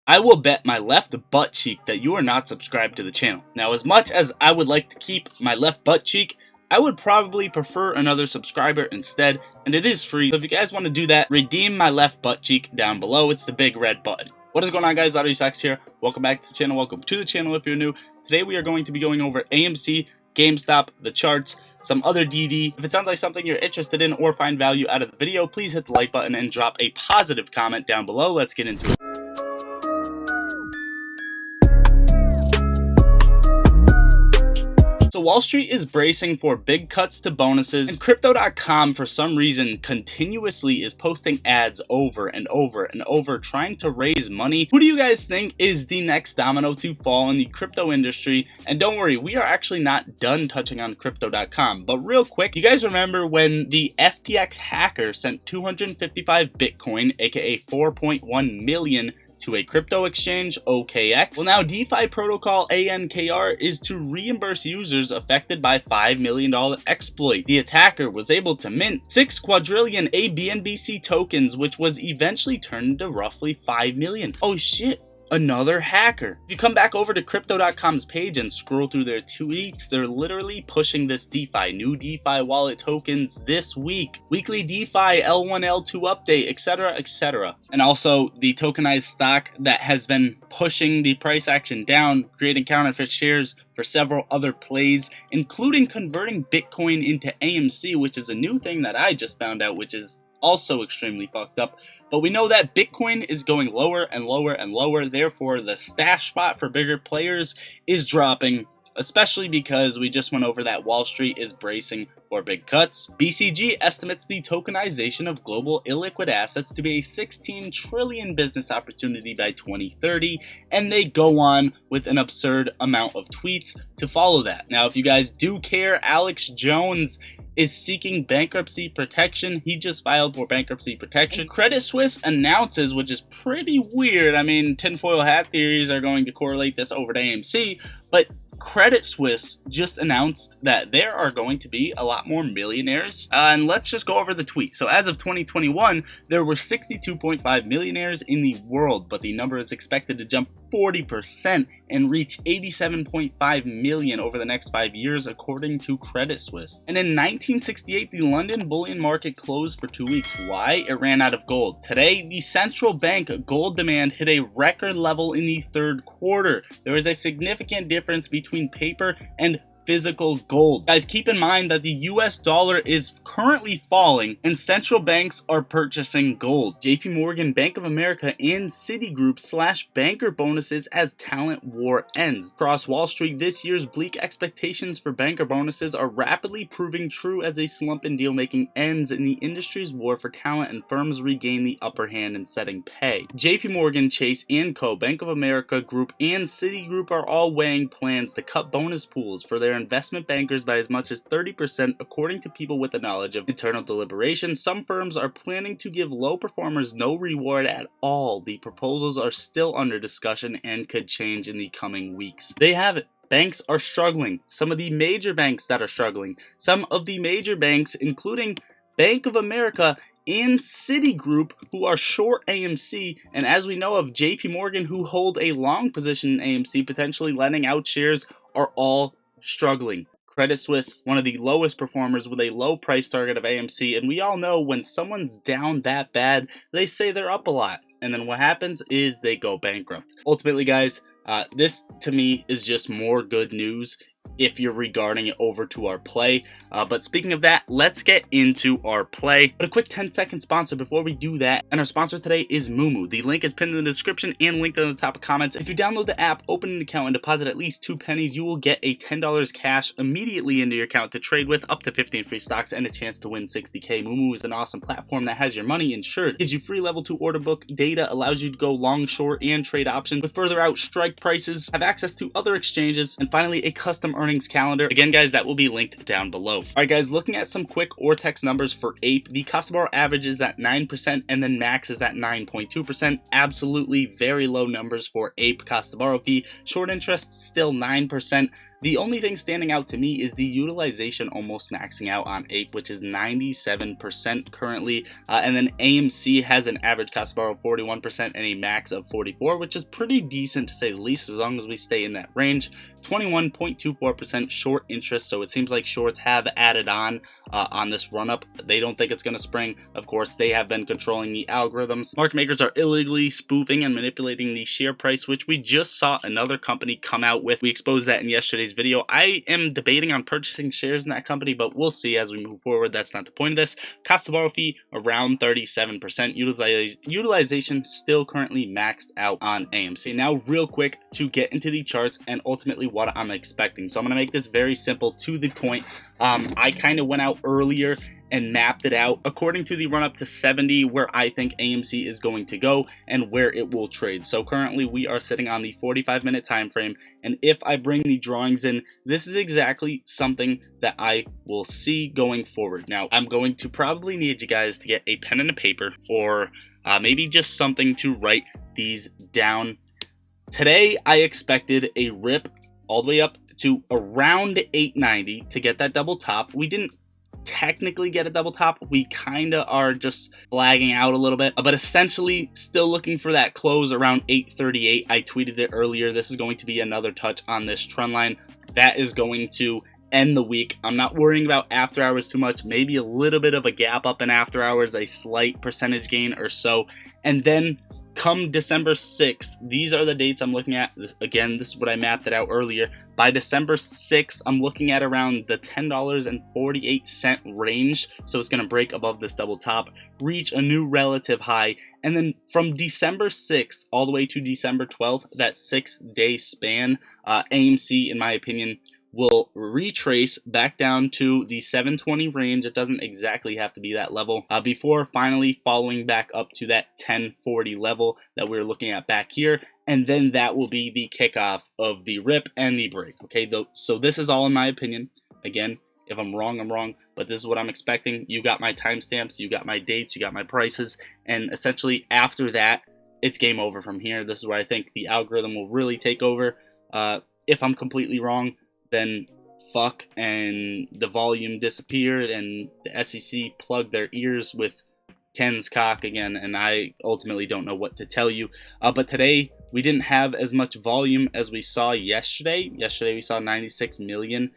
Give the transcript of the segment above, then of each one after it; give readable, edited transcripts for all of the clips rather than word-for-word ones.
I will bet my left butt cheek that you are not subscribed to the channel. Now, as much as I would like to keep my left butt cheek, I would probably prefer another subscriber instead, and it is free. So if you guys want to do that, redeem my left butt cheek down below. It's the big red button. What is going on, guys? Audio here. Welcome back to the channel. Welcome to the channel if you're new. Today we are going to be going over AMC, GameStop, the charts, some other DD. If it sounds like something you're interested in or find value out of the video, please hit the like button and drop a positive comment down below. Let's get into it. So Wall Street is bracing for big cuts to bonuses, and Crypto.com for some reason continuously is posting ads over and over and over trying to raise money. Who do you guys think is the next domino to fall in the crypto industry? And don't worry, we are actually not done touching on Crypto.com, but real quick, you guys remember when the FTX hacker sent 255 Bitcoin, aka 4.1 million, to a crypto exchange, OKX? Well, now DeFi protocol ANKR is to reimburse users affected by $5 million exploit. The attacker was able to mint 6 quadrillion ABNBC tokens, which was eventually turned into roughly 5 million. Oh shit. Another hacker. If you come back over to Crypto.com's page and scroll through their tweets, they're literally pushing this DeFi, new DeFi wallet tokens this week, weekly DeFi L1, L2 update, etc., etc. And also the tokenized stock that has been pushing the price action down, creating counterfeit shares for several other plays, including converting Bitcoin into AMC, which is a new thing that I just found out, which is also extremely fucked up. But we know that Bitcoin is going lower and lower and lower, therefore the stash spot for bigger players is dropping, especially because we just went over that Wall Street is bracing for big cuts. BCG estimates the tokenization of global illiquid assets to be a 16 trillion business opportunity by 2030, and they go on with an absurd amount of tweets to follow that. Now, if you guys do care, Alex Jones is seeking bankruptcy protection. He just filed for bankruptcy protection. And Credit Suisse announces, which is pretty weird. I mean, tinfoil hat theories are going to correlate this over to AMC, but Credit Suisse just announced that there are going to be a lot more millionaires. And let's just go over the tweet. So as of 2021, there were 62.5 millionaires in the world, but the number is expected to jump 40% and reach 87.5 million over the next 5 years, according to Credit Suisse. And in 1968, the London bullion market closed for 2 weeks. Why? It ran out of gold. Today, the central bank gold demand hit a record level in the third quarter. There is a significant difference between paper and physical gold. Guys, keep in mind that the US dollar is currently falling and central banks are purchasing gold. JP Morgan, Bank of America, and Citigroup slash banker bonuses as talent war ends. Across Wall Street, this year's bleak expectations for banker bonuses are rapidly proving true as a slump in deal making ends in the industry's war for talent and firms regain the upper hand in setting pay. JP Morgan, Chase & Co., Bank of America Group, and Citigroup are all weighing plans to cut bonus pools for their investment bankers by as much as 30%, according to people with the knowledge of internal deliberation. Some firms are planning to give low performers no reward at all. The proposals are still under discussion and could change in the coming weeks. They have it. Banks are struggling. Some of the major banks that are struggling. Some of the major banks, including Bank of America and Citigroup, who are short AMC, and as we know of JP Morgan, who hold a long position in AMC, potentially lending out shares, are all struggling. Credit Suisse, one of the lowest performers with a low price target of AMC, and we all know when someone's down that bad, they say they're up a lot, and then what happens is they go bankrupt. Ultimately, guys, this to me is just more good news if you're regarding it over to our play. But speaking of that, let's get into our play. But a quick 10-second sponsor before we do that, and our sponsor today is Moomoo. The link is pinned in the description and linked in the top of comments. If you download the app, open an account, and deposit at least 2 pennies, you will get a $10 cash immediately into your account to trade with, up to 15 free stocks, and a chance to win 60k. Moomoo is an awesome platform that has your money insured, gives you free level 2 order book data, allows you to go long, short, and trade options with further out strike prices, have access to other exchanges, and finally a custom earnings calendar. Again, guys, that will be linked down below. Alright guys, looking at some quick Ortex numbers for APE, the cost of borrow average is at 9% and then max is at 9.2%. Absolutely very low numbers for APE cost of borrow fee. Short interest still 9%. The only thing standing out to me is the utilization almost maxing out on Ape, which is 97% currently, and then AMC has an average cost to borrow of 41% and a max of 44%, which is pretty decent to say the least, as long as we stay in that range. 21.24% short interest, so it seems like shorts have added on this run-up. They don't think it's going to spring. Of course, they have been controlling the algorithms. Market makers are illegally spoofing and manipulating the share price, which we just saw another company come out with. We exposed that in yesterday's video. I am debating on purchasing shares in that company, but we'll see as we move forward. That's not the point of this. Cost to borrow fee around 37%. Utilization still currently maxed out on AMC. Now, real quick, to get into the charts and ultimately what I'm expecting. So I'm going to make this very simple, to the point. I kind of went out earlier and mapped it out according to the run up to 70, where I think AMC is going to go and where it will trade. So currently we are sitting on the 45-minute time frame, and if I bring the drawings in, this is exactly something that I will see going forward. Now, I'm going to probably need you guys to get a pen and a paper, or maybe just something to write these down. Today I expected a rip all the way up to around 890 to get that double top. We didn't technically get a double top. We kind of are just flagging out a little bit, but essentially still looking for that close around 838. I tweeted it earlier. This is going to be another touch on this trend line that is going to end the week. I'm not worrying about after hours too much. Maybe a little bit of a gap up in after hours, a slight percentage gain or so, and then come December 6th, these are the dates I'm looking at. This is what I mapped it out earlier. By December 6th, I'm looking at around the $10.48 range. So it's going to break above this double top, reach a new relative high. And then from December 6th all the way to December 12th, that 6-day span, AMC, in my opinion, will retrace back down to the 720 range. It doesn't exactly have to be that level before finally following back up to that 1040 level that we're looking at back here, and then that will be the kickoff of the rip and the break. Okay, so this is all in my opinion. Again, if I'm wrong, I'm wrong, but this is what I'm expecting. You got my timestamps, you got my dates, you got my prices, and essentially after that, it's game over from here. This is where I think the algorithm will really take over. If I'm completely wrong, then fuck, and the volume disappeared and the SEC plugged their ears with Ken's cock again, and I ultimately don't know what to tell you. But today we didn't have as much volume as we saw yesterday. Yesterday we saw 96 million.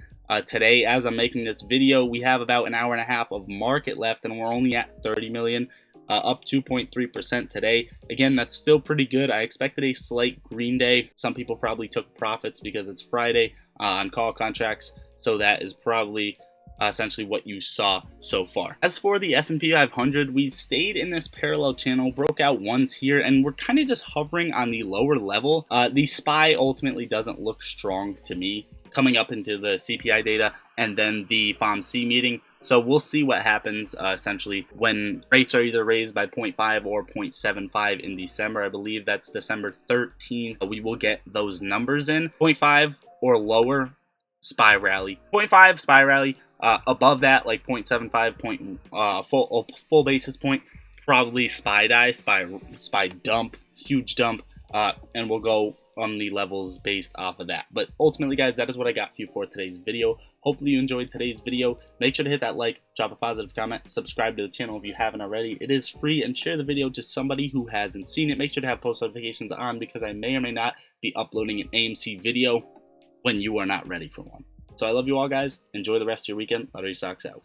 Today, as I'm making this video, we have about an hour and a half of market left, and we're only at 30 million. Up 2.3% today. Again, that's still pretty good. I expected a slight green day. Some people probably took profits because it's Friday on call contracts, so that is probably essentially what you saw so far. As for the S&P 500, we stayed in this parallel channel, broke out once here, and we're kind of just hovering on the lower level. The SPY ultimately doesn't look strong to me coming up into the CPI data and then the FOMC meeting. So we'll see what happens essentially when rates are either raised by 0.5 or 0.75 in December. I believe that's December 13th. We will get those numbers in. 0.5 or lower, SPY rally. 0.5, SPY rally. Above that, like 0.75, full basis point, probably SPY die, SPY dump, huge dump, and we'll go on the levels based off of that. But ultimately, guys, that is what I got for you for today's video. Hopefully you enjoyed today's video. Make sure to hit that like, drop a positive comment, subscribe to the channel if you haven't already. It is free, and share the video to somebody who hasn't seen it. Make sure to have post notifications on, because I may or may not be uploading an AMC video when you are not ready for one. So I love you all, guys. Enjoy the rest of your weekend. Lottery Socks out.